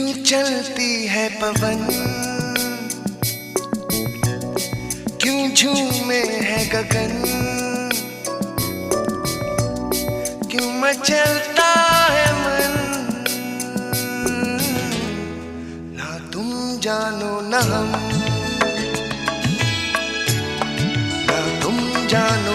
क्यों चलती है पवन, क्यों झूमे है गगन, क्यों मचलता है मन। ना तुम जानो ना हम, ना तुम जानो